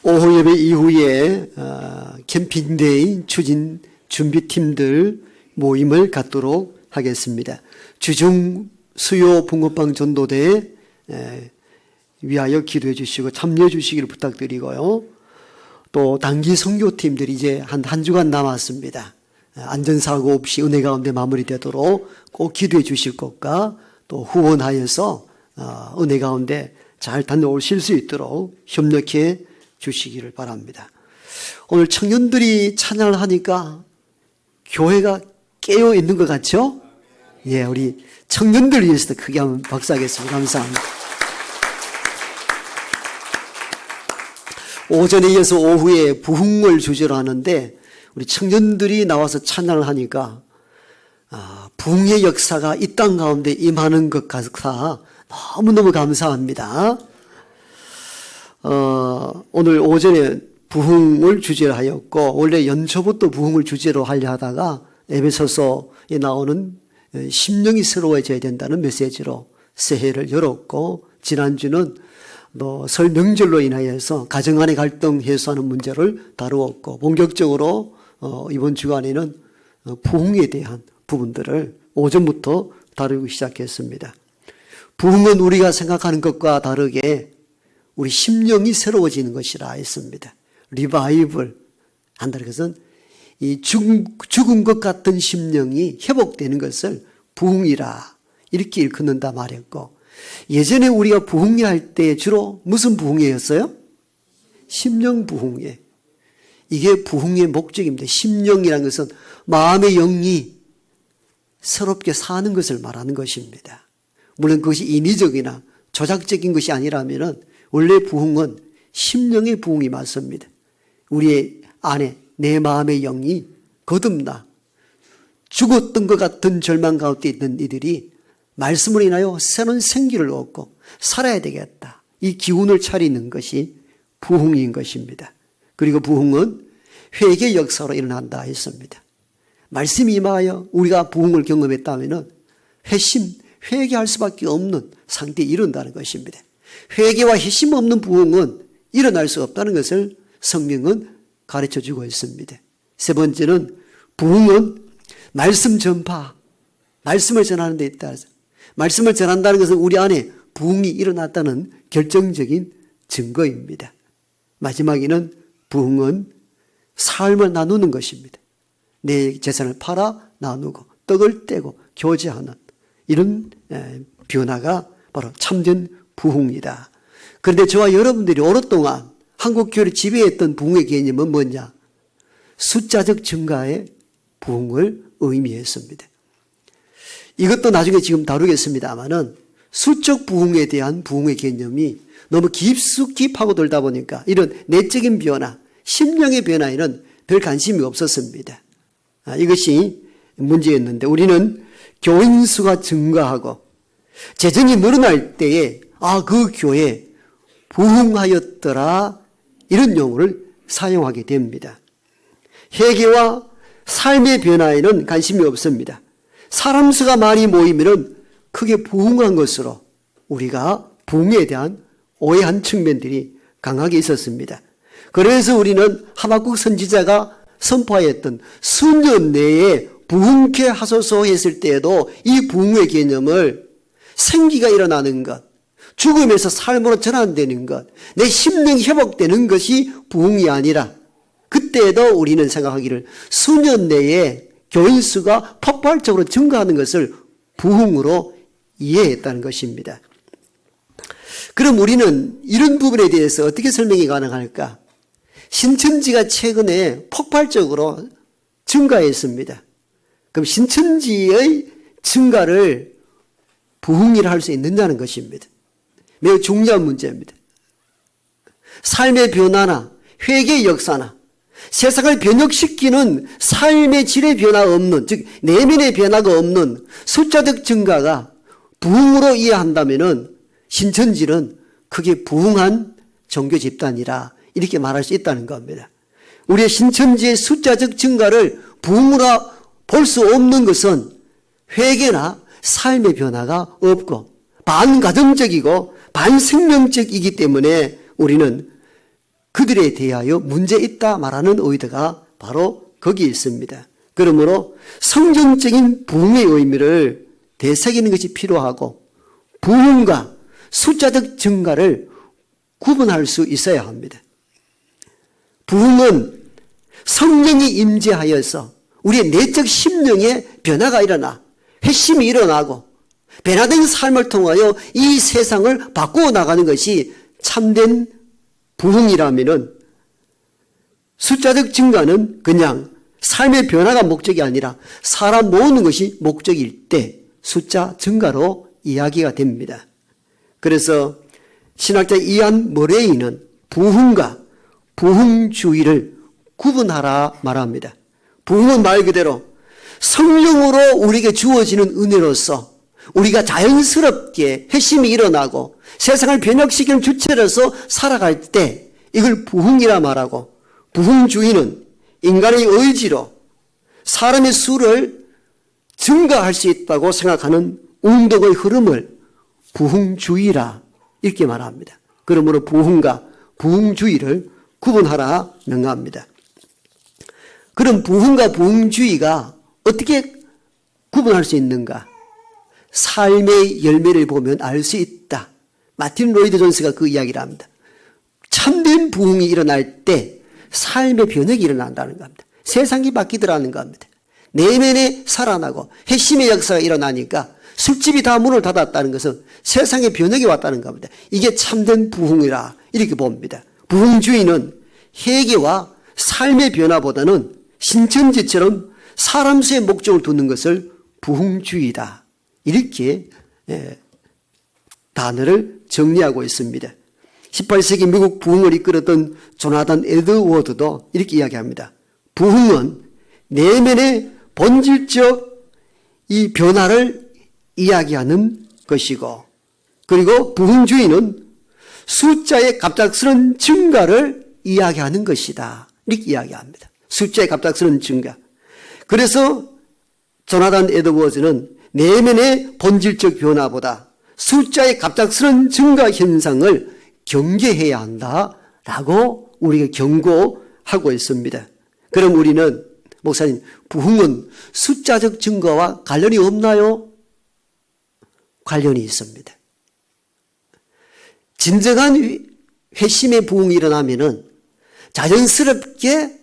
오후 예배 이후에 캠핑데이 추진 준비팀들 모임을 갖도록 하겠습니다. 주중 수요 붕어빵 전도대에 위하여 기도해 주시고 참여해 주시기를 부탁드리고요. 또 단기 선교팀들이 이제 한 주간 남았습니다. 안전사고 없이 은혜 가운데 마무리되도록 꼭 기도해 주실 것과 또 후원하여서 은혜 가운데 잘 다녀오실 수 있도록 협력해 주시기를 바랍니다. 오늘 청년들이 찬양을 하니까 교회가 깨어 있는 것 같죠? 예, 우리 청년들 위해서도 크게 한번 박수하겠습니다. 감사합니다. 오전에 이어서 오후에 부흥을 주제로 하는데 우리 청년들이 나와서 찬양을 하니까 부흥의 역사가 이 땅 가운데 임하는 것 같아 너무너무 감사합니다. 오늘 오전에 부흥을 주제로 하였고 원래 연초부터 부흥을 주제로 하려 하다가 에베소서에 나오는 심령이 새로워져야 된다는 메시지로 새해를 열었고 지난주는 설 명절로 인하여서 가정 간의 갈등 해소하는 문제를 다루었고 본격적으로 이번 주간에는 부흥에 대한 부분들을 오전부터 다루기 시작했습니다. 부흥은 우리가 생각하는 것과 다르게 우리 심령이 새로워지는 것이라 했습니다. 리바이벌 한다는 것은 이 죽은 것 같은 심령이 회복되는 것을 부흥이라 이렇게 일컫는다 말했고 예전에 우리가 부흥회 할 때 주로 무슨 부흥회였어요? 심령 부흥회. 이게 부흥의 목적입니다. 심령이라는 것은 마음의 영이 새롭게 사는 것을 말하는 것입니다. 물론 그것이 인위적이나 조작적인 것이 아니라면 원래 부흥은 심령의 부흥이 맞습니다. 우리의 안에 내 마음의 영이 거듭나 죽었던 것 같은 절망 가운데 있는 이들이 말씀으로 인하여 새로운 생기를 얻고 살아야 되겠다. 이 기운을 차리는 것이 부흥인 것입니다. 그리고 부흥은 회개 역사로 일어난다 했습니다. 말씀이 임하여 우리가 부흥을 경험했다면 회개할 수밖에 없는 상태에 이른다는 것입니다. 회개와 회심 없는 부흥은 일어날 수 없다는 것을 성경은 가르쳐주고 있습니다. 세 번째는 부흥은 말씀 전파, 말씀을 전하는 데 있다. 말씀을 전한다는 것은 우리 안에 부흥이 일어났다는 결정적인 증거입니다. 마지막에는 부흥은 삶을 나누는 것입니다. 내 재산을 팔아 나누고 떡을 떼고 교제하는 이런 변화가 바로 참된 부흥이다. 그런데 저와 여러분들이 오랫동안 한국 교회를 지배했던 부흥의 개념은 뭐냐? 숫자적 증가의 부흥을 의미했습니다. 이것도 나중에 지금 다루겠습니다만은 수적 부흥에 대한 부흥의 개념이 너무 깊숙이 파고들다 보니까 이런 내적인 변화, 심령의 변화에는 별 관심이 없었습니다. 이것이 문제였는데 우리는 교인 수가 증가하고 재정이 늘어날 때에 그 교회 부흥하였더라 이런 용어를 사용하게 됩니다. 회개와 삶의 변화에는 관심이 없습니다. 사람 수가 많이 모이면 크게 부흥한 것으로 우리가 부흥에 대한 오해한 측면들이 강하게 있었습니다. 그래서 우리는 하박국 선지자가 선포하였던 수년 내에 부흥케 하소서 했을 때에도 이 부흥의 개념을 생기가 일어나는 것, 죽음에서 삶으로 전환되는 것, 내 심령이 회복되는 것이 부흥이 아니라 그때에도 우리는 생각하기를 수년 내에 교인 수가 폭발적으로 증가하는 것을 부흥으로 이해했다는 것입니다. 그럼 우리는 이런 부분에 대해서 어떻게 설명이 가능할까? 신천지가 최근에 폭발적으로 증가했습니다. 그럼 신천지의 증가를 부흥이라 할 수 있느냐는 것입니다. 매우 중요한 문제입니다. 삶의 변화나 회개의 역사나 세상을 변혁시키는 삶의 질의 변화 없는, 즉 내면의 변화가 없는 숫자적 증가가 부흥으로 이해한다면 신천지는 크게 부흥한 종교 집단이라 이렇게 말할 수 있다는 겁니다. 우리의 신천지의 숫자적 증가를 부흥으로 볼 수 없는 것은 회개나 삶의 변화가 없고 반가정적이고 반생명적이기 때문에 우리는 그들에 대하여 문제 있다 말하는 의도가 바로 거기에 있습니다. 그러므로 성경적인 부흥의 의미를 되새기는 것이 필요하고 부흥과 숫자적 증가를 구분할 수 있어야 합니다. 부흥은 성령이 임재하여서 우리의 내적 심령에 변화가 일어나 회심이 일어나고 변화된 삶을 통하여 이 세상을 바꾸어 나가는 것이 참된 부흥이라면은 숫자적 증가는 그냥 삶의 변화가 목적이 아니라 사람 모으는 것이 목적일 때 숫자 증가로 이야기가 됩니다. 그래서 신학자 이안 머레이는 부흥과 부흥주의를 구분하라 말합니다. 부흥은 말 그대로 성령으로 우리에게 주어지는 은혜로서 우리가 자연스럽게 회심이 일어나고 세상을 변혁시키는 주체로서 살아갈 때 이걸 부흥이라 말하고, 부흥주의는 인간의 의지로 사람의 수를 증가할 수 있다고 생각하는 운동의 흐름을 부흥주의라 이렇게 말합니다. 그러므로 부흥과 부흥주의를 구분하라는 겁니다. 그럼 부흥과 부흥주의가 어떻게 구분할 수 있는가? 삶의 열매를 보면 알 수 있다. 마틴 로이드 존스가 그 이야기를 합니다. 참된 부흥이 일어날 때 삶의 변혁이 일어난다는 겁니다. 세상이 바뀌더라는 겁니다. 내면에 살아나고 회심의 역사가 일어나니까 술집이 다 문을 닫았다는 것은 세상의 변혁이 왔다는 겁니다. 이게 참된 부흥이라 이렇게 봅니다. 부흥주의는 회개와 삶의 변화보다는 신천지처럼 사람 수의 목적을 두는 것을 부흥주의다. 이렇게 단어를 정리하고 있습니다. 18세기 미국 부흥을 이끌었던 조나단 에드워드도 이렇게 이야기합니다. 부흥은 내면의 본질적 이 변화를 이야기하는 것이고, 그리고 부흥주의는 숫자의 갑작스러운 증가를 이야기하는 것이다. 이렇게 이야기합니다. 숫자의 갑작스러운 증가. 그래서 조나단 에드워즈는 내면의 본질적 변화보다 숫자의 갑작스러운 증가 현상을 경계해야 한다라고 우리가 경고하고 있습니다. 그럼 우리는 목사님, 부흥은 숫자적 증거와 관련이 없나요? 관련이 있습니다. 진정한 회심의 부흥이 일어나면은 자연스럽게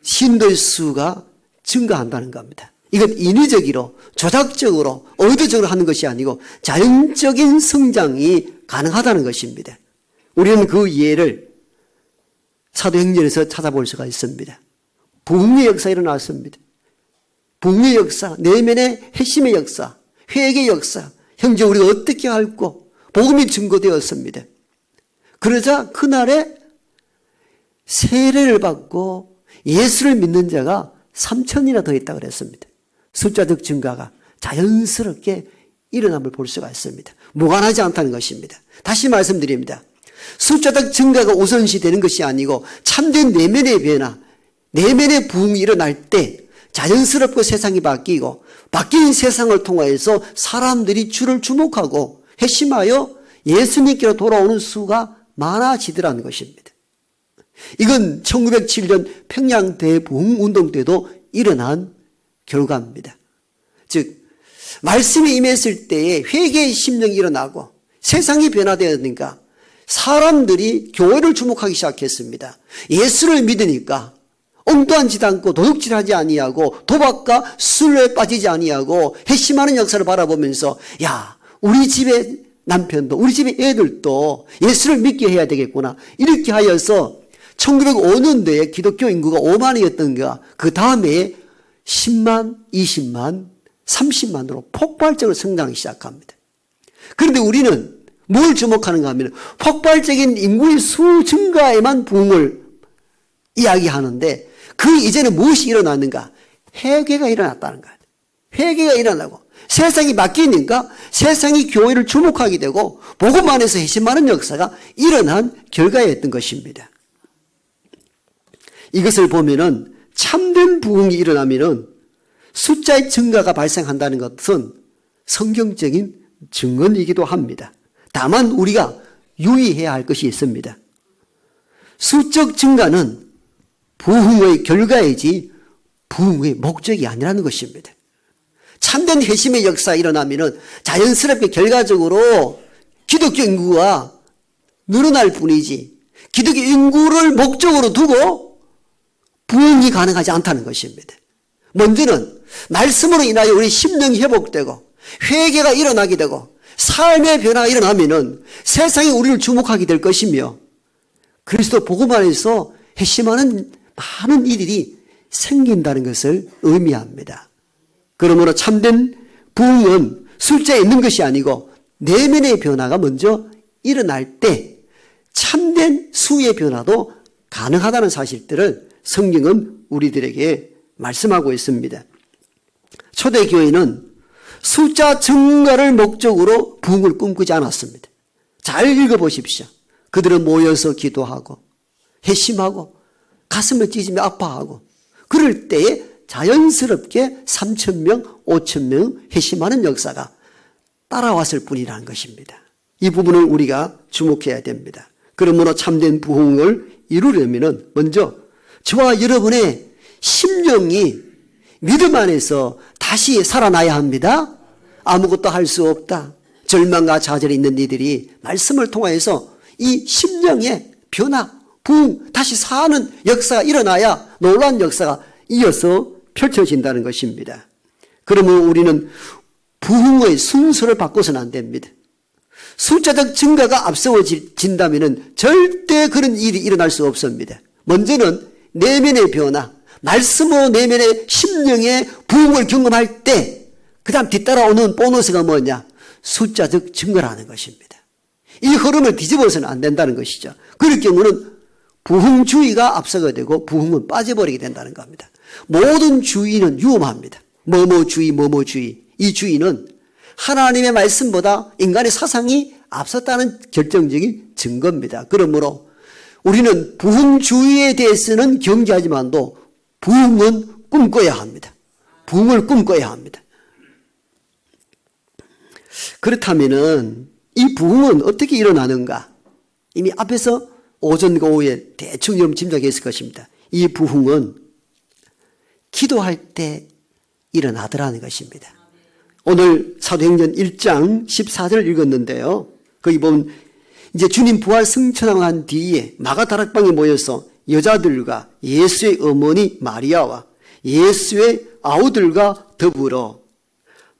신도의 수가 증가한다는 겁니다. 이건 인위적으로, 조작적으로, 의도적으로 하는 것이 아니고 자연적인 성장이 가능하다는 것입니다. 우리는 그 예를 사도행전에서 찾아볼 수가 있습니다. 부흥의 역사 일어났습니다. 부흥의 역사, 내면의 회심의 역사, 회개의 역사, 형제 우리가 어떻게 할고 복음이 증거되었습니다. 그러자 그날에 세례를 받고 예수를 믿는 자가 3,000이나 더 있다고 그랬습니다. 숫자적 증가가 자연스럽게 일어남을 볼 수가 있습니다. 무관하지 않다는 것입니다. 다시 말씀드립니다. 숫자적 증가가 우선시 되는 것이 아니고 참된 내면의 변화, 내면의 부흥이 일어날 때 자연스럽게 세상이 바뀌고 바뀐 세상을 통하여서 사람들이 주를 주목하고 회심하여 예수님께로 돌아오는 수가 많아지더라는 것입니다. 이건 1907년 평양 대부흥운동 때도 일어난 결과입니다. 즉 말씀이 임했을 때에 회개의 심령이 일어나고 세상이 변화되었으니까 사람들이 교회를 주목하기 시작했습니다. 예수를 믿으니까 엉뚱한 짓 않고 도둑질하지 아니하고 도박과 술에 빠지지 아니하고 회심하는 역사를 바라보면서 야, 우리 집의 남편도 우리 집의 애들도 예수를 믿게 해야 되겠구나. 이렇게 하여서 1905년도에 기독교 인구가 5만이었던가 그 다음에 10만, 20만, 30만으로 폭발적으로 성장하기 시작합니다. 그런데 우리는 뭘 주목하는가 하면 폭발적인 인구의 수 증가에만 부흥을 이야기하는데 그 이전에 무엇이 일어났는가? 회개가 일어났다는 거예요. 회개가 일어나고 세상이 바뀌니까 세상이 교회를 주목하게 되고 복음 안에서 회심하는 역사가 일어난 결과였던 것입니다. 이것을 보면은 참된 부흥이 일어나면은 숫자의 증가가 발생한다는 것은 성경적인 증언이기도 합니다. 다만 우리가 유의해야 할 것이 있습니다. 수적 증가는 부흥의 결과이지 부흥의 목적이 아니라는 것입니다. 참된 회심의 역사가 일어나면은 자연스럽게 결과적으로 기독교 인구가 늘어날 뿐이지 기독교 인구를 목적으로 두고 부흥이 가능하지 않다는 것입니다. 먼저는 말씀으로 인하여 우리 심령이 회복되고 회개가 일어나게 되고 삶의 변화가 일어나면은 세상이 우리를 주목하게 될 것이며 그리스도 복음 안에서 회심하는 많은 일들이 생긴다는 것을 의미합니다. 그러므로 참된 부흥은 숫자에 있는 것이 아니고 내면의 변화가 먼저 일어날 때 참된 수의 변화도 가능하다는 사실들을 성경은 우리들에게 말씀하고 있습니다. 초대교회는 숫자 증가를 목적으로 부흥을 꿈꾸지 않았습니다. 잘 읽어보십시오. 그들은 모여서 기도하고 회심하고 가슴을 찢으며 아파하고 그럴 때에 자연스럽게 3,000명, 5,000명 회심하는 역사가 따라왔을 뿐이라는 것입니다. 이 부분을 우리가 주목해야 됩니다. 그러므로 참된 부흥을 이루려면 먼저 저와 여러분의 심령이 믿음 안에서 다시 살아나야 합니다. 아무것도 할 수 없다. 절망과 좌절이 있는 이들이 말씀을 통해서 이 심령의 변화, 부흥, 다시 사는 역사가 일어나야 놀라운 역사가 이어서 펼쳐진다는 것입니다. 그러면 우리는 부흥의 순서를 바꿔서는 안 됩니다. 숫자적 증가가 앞세워진다면 절대 그런 일이 일어날 수 없습니다. 먼저는 내면의 변화, 말씀으로 내면의 심령의 부흥을 경험할 때 그 다음 뒤따라오는 보너스가 뭐냐? 숫자적 증거라는 것입니다. 이 흐름을 뒤집어서는 안 된다는 것이죠. 그럴 경우는 부흥주의가 앞서게 되고 부흥은 빠져버리게 된다는 겁니다. 모든 주의는 위험합니다. 뭐뭐주의. 이 주의는 하나님의 말씀보다 인간의 사상이 앞섰다는 결정적인 증거입니다. 그러므로 우리는 부흥주의에 대해서는 경계하지만도 부흥은 꿈꿔야 합니다. 부흥을 꿈꿔야 합니다. 그렇다면은 이 부흥은 어떻게 일어나는가? 이미 앞에서 오전과 오후에 대충 좀 짐작했을 것입니다. 이 부흥은 기도할 때 일어나더라는 것입니다. 오늘 사도행전 1장 14절을 읽었는데요. 거기 보면 이제 주님 부활 승천한 뒤에 마가다락방에 모여서 여자들과 예수의 어머니 마리아와 예수의 아우들과 더불어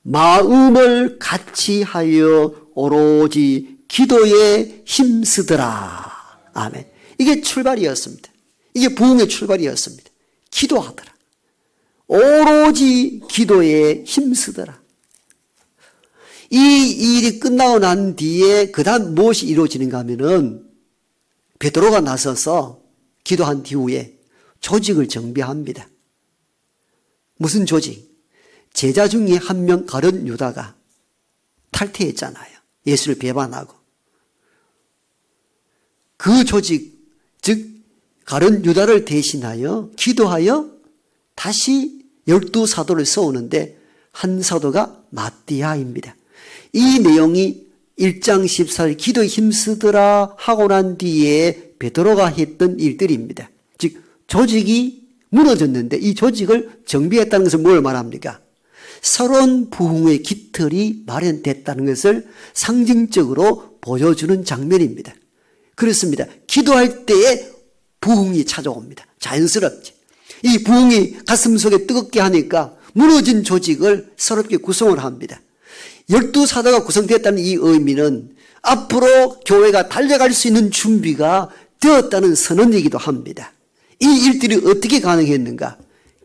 마음을 같이 하여 오로지 기도에 힘쓰더라. 아멘. 이게 출발이었습니다. 이게 부흥의 출발이었습니다. 기도하더라. 오로지 기도에 힘쓰더라. 이 일이 끝나고 난 뒤에 그 다음 무엇이 이루어지는가 하면은 베드로가 나서서 기도한 뒤후에 조직을 정비합니다. 무슨 조직? 제자 중에 한 명 가룟 유다가 탈퇴했잖아요. 예수를 배반하고. 그 조직, 즉 가룟 유다를 대신하여 기도하여 다시 12사도를 세우는데 한 사도가 마띠아입니다. 이 내용이 1장 14절 기도에 힘쓰더라 하고 난 뒤에 베드로가 했던 일들입니다. 즉 조직이 무너졌는데 이 조직을 정비했다는 것은 뭘 말합니까? 새로운 부흥의 깃털이 마련됐다는 것을 상징적으로 보여주는 장면입니다. 그렇습니다. 기도할 때에 부흥이 찾아옵니다. 자연스럽지. 이 부흥이 가슴 속에 뜨겁게 하니까 무너진 조직을 새롭게 구성을 합니다. 12사도가 구성되었다는 이 의미는 앞으로 교회가 달려갈 수 있는 준비가 되었다는 선언이기도 합니다. 이 일들이 어떻게 가능했는가?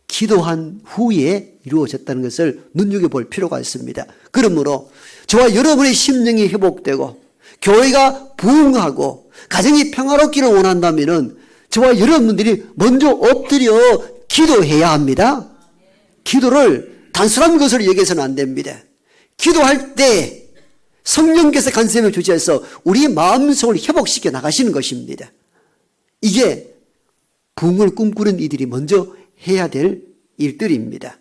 기도한 후에 이루어졌다는 것을 눈여겨볼 필요가 있습니다. 그러므로 저와 여러분의 심령이 회복되고 교회가 부흥하고 가정이 평화롭기를 원한다면 저와 여러분들이 먼저 엎드려 기도해야 합니다. 기도를 단순한 것으로 여기서는 안 됩니다. 기도할 때 성령께서 간섭을 주셔서 우리의 마음속을 회복시켜 나가시는 것입니다. 이게 부흥을 꿈꾸는 이들이 먼저 해야 될 일들입니다.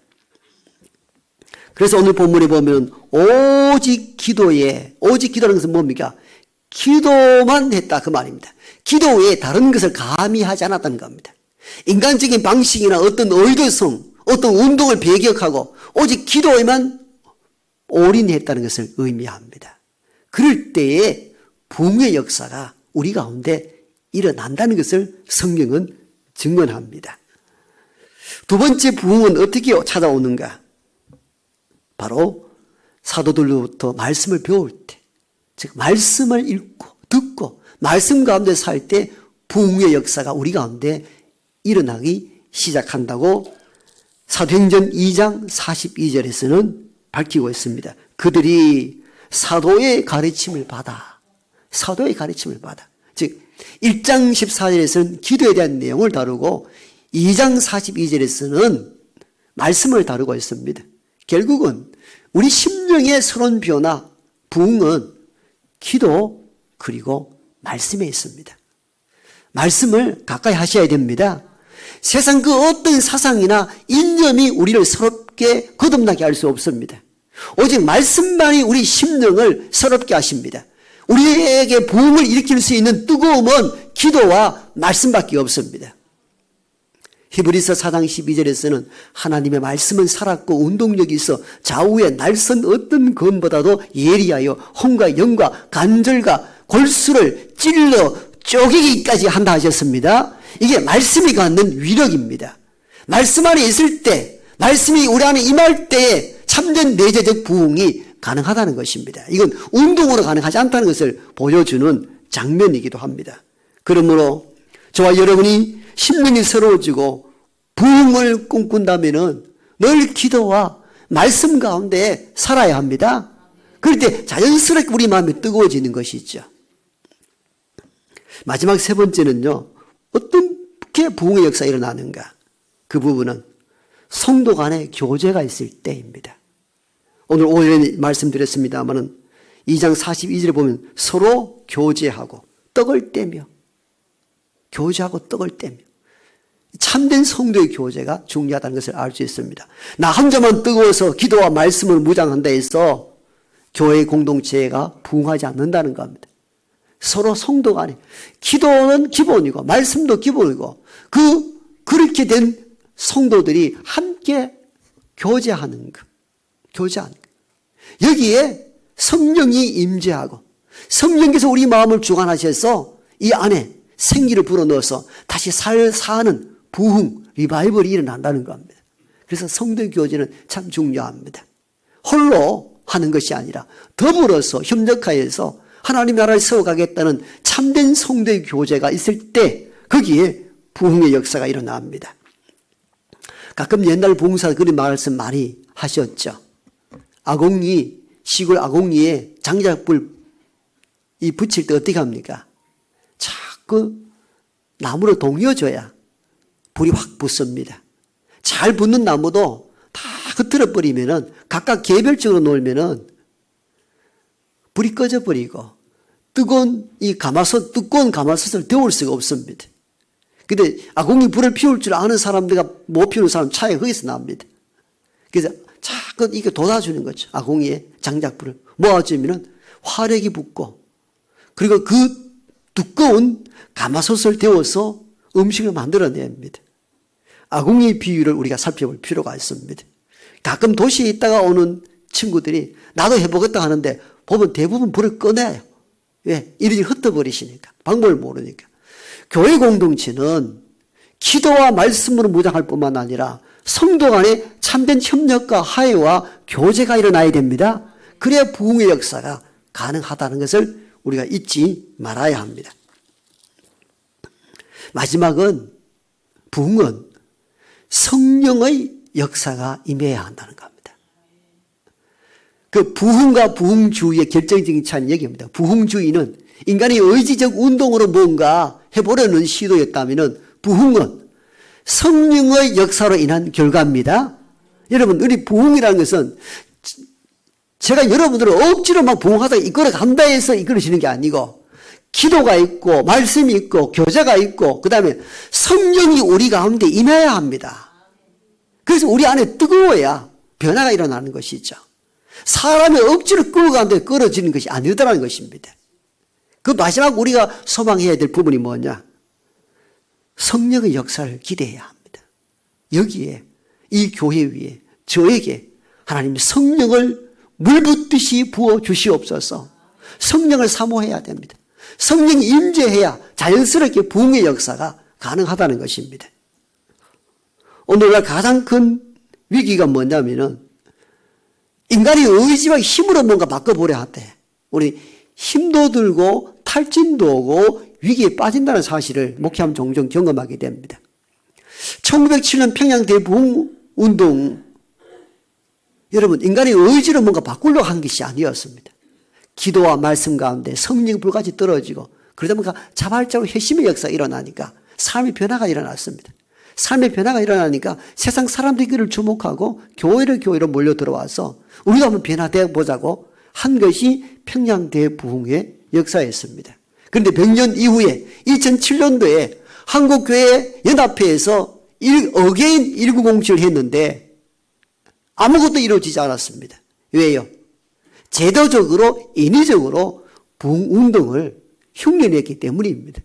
그래서 오늘 본문에 보면 오직 기도라는 것은 뭡니까? 기도만 했다 그 말입니다. 기도 외에 다른 것을 감히 하지 않았다는 겁니다. 인간적인 방식이나 어떤 의도성, 어떤 운동을 배격하고 오직 기도에만 올인했다는 것을 의미합니다. 그럴 때에 부흥의 역사가 우리 가운데 일어난다는 것을 성경은 증언합니다. 두 번째 부흥은 어떻게 찾아오는가? 바로 사도들로부터 말씀을 배울 때, 즉 말씀을 읽고 듣고 말씀 가운데 살 때 부흥의 역사가 우리 가운데 일어나기 시작한다고 사도행전 2장 42절에서는 밝히고 있습니다. 그들이 사도의 가르침을 받아, 즉 1장 14절에서는 기도에 대한 내용을 다루고 2장 42절에서는 말씀을 다루고 있습니다. 결국은 우리 심령의 새로운 변화, 부흥은 기도 그리고 말씀에 있습니다. 말씀을 가까이 하셔야 됩니다. 세상 그 어떤 사상이나 이념이 우리를 새롭게 거듭나게 할 수 없습니다. 오직 말씀만이 우리 심령을 새롭게 하십니다. 우리에게 부흥을 일으킬 수 있는 뜨거움은 기도와 말씀밖에 없습니다. 히브리서 4장 12절에서는 하나님의 말씀은 살았고 운동력이 있어 좌우에 날선 어떤 검보다도 예리하여 혼과 영과 간절과 골수를 찔러 쪼개기까지 한다 하셨습니다. 이게 말씀이 갖는 위력입니다. 말씀 안에 있을 때, 말씀이 우리 안에 임할 때 참된 내재적 부흥이 가능하다는 것입니다. 이건 운동으로 가능하지 않다는 것을 보여주는 장면이기도 합니다. 그러므로 저와 여러분이 심령이 새로워지고 부흥을 꿈꾼다면 늘 기도와 말씀 가운데 살아야 합니다. 그럴 때 자연스럽게 우리 마음이 뜨거워지는 것이죠. 마지막 세 번째는요, 어떻게 부흥의 역사가 일어나는가? 그 부분은 성도 간의 교제가 있을 때입니다. 오늘 오전에 말씀드렸습니다마는 2장 42절에 보면 서로 교제하고 떡을 떼며, 교제하고 떡을 떼며, 참된 성도의 교제가 중요하다는 것을 알 수 있습니다. 나 혼자만 뜨거워서 기도와 말씀을 무장한다 해서 교회 공동체가 부흥하지 않는다는 겁니다. 서로 성도 간에 기도는 기본이고 말씀도 기본이고 그렇게 된 성도들이 함께 교제하는 것. 여기에 성령이 임재하고 성령께서 우리 마음을 주관하셔서 이 안에 생기를 불어넣어서 다시 사는 부흥, 리바이벌이 일어난다는 겁니다. 그래서 성도의 교제는 참 중요합니다. 홀로 하는 것이 아니라 더불어서 협력하여서 하나님의 나라를 세워가겠다는 참된 성도의 교제가 있을 때 거기에 부흥의 역사가 일어납니다. 가끔 옛날 봉사 그런 말씀 많이 하셨죠. 아궁이, 시골 아궁이에 장작불 붙일 때 어떻게 합니까? 자꾸 나무로 동여줘야 불이 확 붙습니다. 잘 붙는 나무도 다 흐트러 버리면은 각각 개별적으로 놓으면은 불이 꺼져 버리고 뜨거운 가마솥을 데울 수가 없습니다. 근데 아궁이 불을 피울 줄 아는 사람들과 못 피우는 사람 차이가 거기서 납니다. 그래서 자꾸 이게 돋아주는 거죠. 아궁이에 장작불을 모아주면은 화력이 붙고 그리고 그 두꺼운 가마솥을 데워서 음식을 만들어냅니다. 아궁이 비유를 우리가 살펴볼 필요가 있습니다. 가끔 도시에 있다가 오는 친구들이 나도 해보겠다 하는데 보면 대부분 불을 꺼내요. 왜? 이리저리 흩어버리시니까. 방법을 모르니까. 교회 공동체는 기도와 말씀으로 무장할 뿐만 아니라 성도 간에 참된 협력과 화해와 교제가 일어나야 됩니다. 그래야 부흥의 역사가 가능하다는 것을 우리가 잊지 말아야 합니다. 마지막은 부흥은 성령의 역사가 임해야 한다는 겁니다. 그 부흥과 부흥주의의 결정적인 차이는 여기입니다. 부흥주의는 인간의 의지적 운동으로 뭔가 해보려는 시도였다면 부흥은 성령의 역사로 인한 결과입니다. 여러분, 우리 부흥이라는 것은 제가 여러분들을 억지로 막 부흥하다가 이끌어 간다 해서 이끌어지는 게 아니고 기도가 있고 말씀이 있고 교제가 있고 그 다음에 성령이 우리 가운데 임해야 합니다. 그래서 우리 안에 뜨거워야 변화가 일어나는 것이죠. 사람이 억지로 끌어가는데 끌어지는 것이 아니더라는 것입니다. 그 마지막 우리가 소망해야 될 부분이 뭐냐? 성령의 역사를 기대해야 합니다. 여기에 이 교회 위에 저에게 하나님 성령을 물붓듯이 부어 주시옵소서. 성령을 사모해야 됩니다. 성령이 임재해야 자연스럽게 부흥의 역사가 가능하다는 것입니다. 오늘날 가장 큰 위기가 뭐냐면은 인간이 의지와 힘으로 뭔가 바꿔보려 하대. 우리 힘도 들고 탈진도 오고 위기에 빠진다는 사실을 목회하면 종종 경험하게 됩니다. 1907년 평양 대부흥운동, 여러분 인간의 의지로 뭔가 바꾸려고 한 것이 아니었습니다. 기도와 말씀 가운데 성령 불같이 떨어지고 그러다 보니까 자발적으로 회심의 역사가 일어나니까 삶의 변화가 일어났습니다. 삶의 변화가 일어나니까 세상 사람들이 그를 주목하고 교회로 몰려 들어와서 우리가 한번 변화되어 보자고 한 것이 평양 대부흥의 역사였습니다. 그런데 100년 이후에 2007년도에 한국교회 연합회에서 어게인 1907을 했는데 아무것도 이루어지지 않았습니다. 왜요? 제도적으로 인위적으로 부흥운동을 흉내냈기 때문입니다.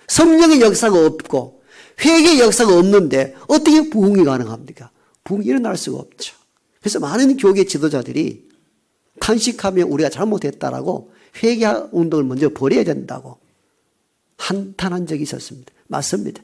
성령의 역사가 없고 회개의 역사가 없는데 어떻게 부흥이 가능합니까? 부흥이 일어날 수가 없죠. 그래서 많은 교계 지도자들이 탄식하며 우리가 잘못했다라고 회개 운동을 먼저 벌여야 된다고 한탄한 적이 있었습니다. 맞습니다.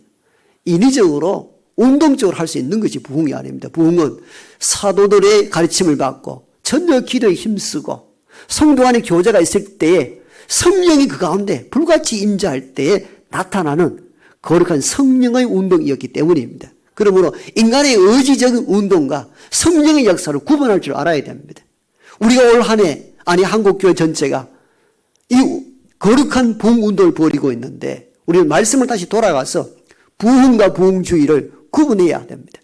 인위적으로 운동적으로 할 수 있는 것이 부흥이 아닙니다. 부흥은 사도들의 가르침을 받고 전혀 기도에 힘쓰고 성도 안에 교제가 있을 때에 성령이 그 가운데 불같이 임재할 때에 나타나는 거룩한 성령의 운동이었기 때문입니다. 그러므로 인간의 의지적인 운동과 성령의 역사를 구분할 줄 알아야 됩니다. 우리가 올 한 해, 아니 한국교회 전체가 이 거룩한 부흥운동을 벌이고 있는데 우리는 말씀을 다시 돌아가서 부흥과 부흥주의를 구분해야 됩니다.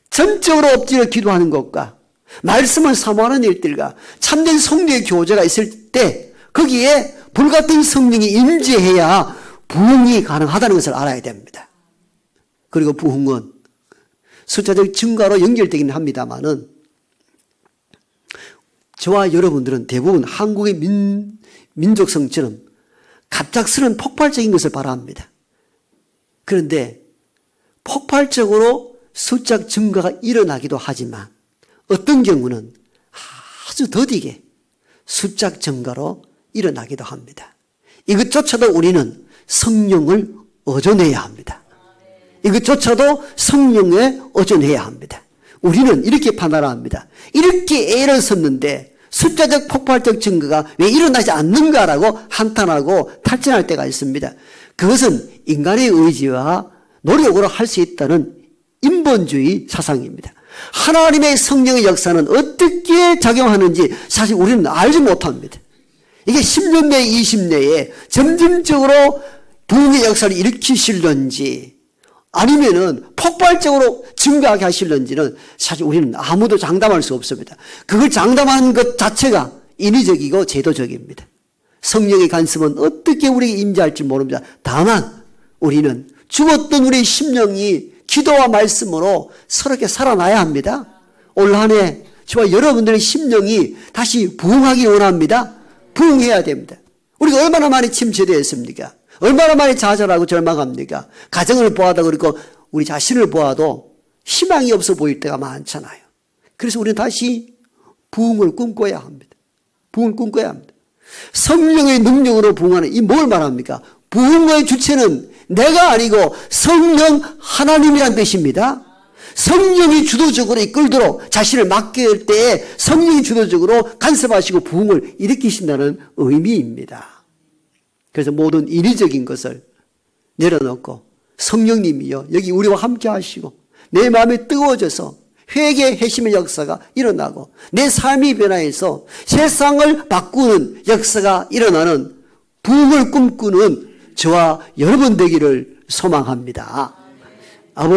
전적으로 엎드려 기도하는 것과 말씀을 사모하는 일들과 참된 성도의 교제가 있을 때 거기에 불같은 성령이 임재해야 부흥이 가능하다는 것을 알아야 됩니다. 그리고 부흥은 숫자적 증가로 연결되기는 합니다만은 저와 여러분들은 대부분 한국의 민족성처럼 갑작스러운 폭발적인 것을 바랍니다. 그런데 폭발적으로 숫자 증가가 일어나기도 하지만 어떤 경우는 아주 더디게 숫자 증가로 일어나기도 합니다. 이것조차도 우리는 성령을 의존해야 합니다. 이것조차도 성령에 의존해야 합니다. 우리는 이렇게 판단합니다. 이렇게 애를 썼는데 숫자적 폭발적 증거가 왜 일어나지 않는가라고 한탄하고 탈진할 때가 있습니다. 그것은 인간의 의지와 노력으로 할 수 있다는 인본주의 사상입니다. 하나님의 성령의 역사는 어떻게 작용하는지 사실 우리는 알지 못합니다. 이게 10년 내에 20내에 점진적으로 부흥의 역사를 일으키실런지 아니면은 폭발적으로 증가하게 하실런지는 사실 우리는 아무도 장담할 수 없습니다. 그걸 장담하는 것 자체가 인위적이고 제도적입니다. 성령의 간섭은 어떻게 우리에게 임재할지 모릅니다. 다만 우리는 죽었던 우리의 심령이 기도와 말씀으로 새롭게 살아나야 합니다. 올 한 해 저와 여러분들의 심령이 다시 부흥하기 원합니다. 부흥해야 됩니다. 우리가 얼마나 많이 침체되었습니까? 얼마나 많이 좌절하고 절망합니까? 가정을 보아도 그렇고 우리 자신을 보아도 희망이 없어 보일 때가 많잖아요. 그래서 우리는 다시 부흥을 꿈꿔야 합니다. 부흥을 꿈꿔야 합니다. 성령의 능력으로 부흥하는 이 뭘 말합니까? 부흥의 주체는 내가 아니고 성령 하나님이란 뜻입니다. 성령이 주도적으로 이끌도록 자신을 맡길 때에 성령이 주도적으로 간섭하시고 부흥을 일으키신다는 의미입니다. 그래서 모든 인위적인 것을 내려놓고 성령님이여 여기 우리와 함께 하시고 내 마음이 뜨거워져서 회개 회심의 역사가 일어나고 내 삶이 변화해서 세상을 바꾸는 역사가 일어나는 부흥을 꿈꾸는 저와 여러분 되기를 소망합니다. 아버지